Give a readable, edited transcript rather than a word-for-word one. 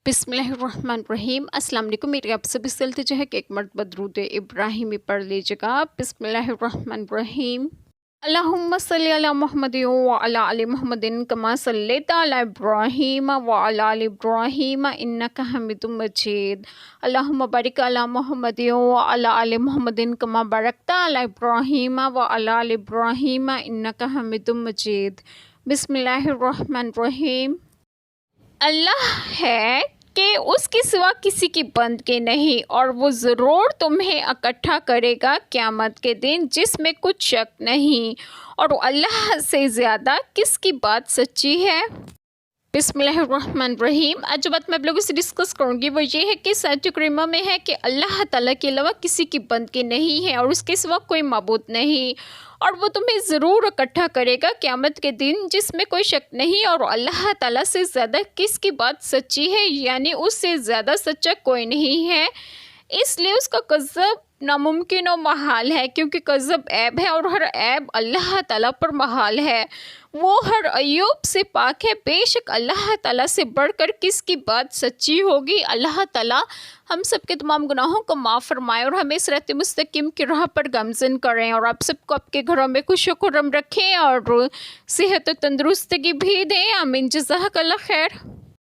बिस्मिल्लाहिर्रहमानिर्रहीम। अस्सलाम वालेकुम। मेरी आप सभी से जो है कि एक मरतबा दुरूद इब्राहिमी पढ़ लीजिएगा। बिस्मिल्लाहिर्रहमानिर्रहीम। अल्लाहुम्मा सल्ली अला मुहम्मदिन व अला आलि मुहम्मदिन कमा सल्लैता अला इब्राहीम व अला आलि इब्राहीम इन्नका हमीदुम मजीद। अल्लाहुम्मा बारिक अला मुहम्मदिन व अला आलि मुहम्मदिन कमा बारकता अला इब्राहीम व अला आलि इब्राहीम इन्नका हमीदुम मजीद। बिस्मिल्लाहिर्रहमानिर्रहीम। अल्लाह है कि उसके सिवा किसी की बंद के नहीं, और वो ज़रूर तुम्हें इकट्ठा करेगा क़यामत के दिन जिसमें कुछ शक नहीं, और अल्लाह से ज़्यादा किसकी बात सच्ची है। बिस्मिल्लाहिर्रहमानिर्रहीम। आज जो बात मैं आप लोगों से डिस्कस करूंगी वो ये है कि आयत करीमा में है कि अल्लाह ताला के अलावा किसी की बंद के नहीं है और उसके सिवा कोई माबूद नहीं, और वो तुम्हें ज़रूर इकट्ठा करेगा क़यामत के दिन जिसमें कोई शक नहीं, और अल्लाह ताला से ज़्यादा किसकी बात सच्ची है, यानी उससे ज़्यादा सच्चा कोई नहीं है। इसलिए उसका कज़्ज़ब नामुमकिन और महाल है, क्योंकि कज़्ज़ब ऐब है और हर ऐब अल्लाह ताला पर महाल है। वो हर अय्यूब से पाक है। बेशक अल्लाह ताला से बढ़कर किसकी बात सच्ची होगी। अल्लाह ताला हम सब के तमाम गुनाहों को माफ़ फरमाए और हमें सिरात मुस्तकीम की राह पर गामज़न करें, और आप सबको आपके घरों में खुश खुर्रम रखें और सेहत तंदुरुस्तगी भी दें। आमीन। जज़ाकल्लाह खैर।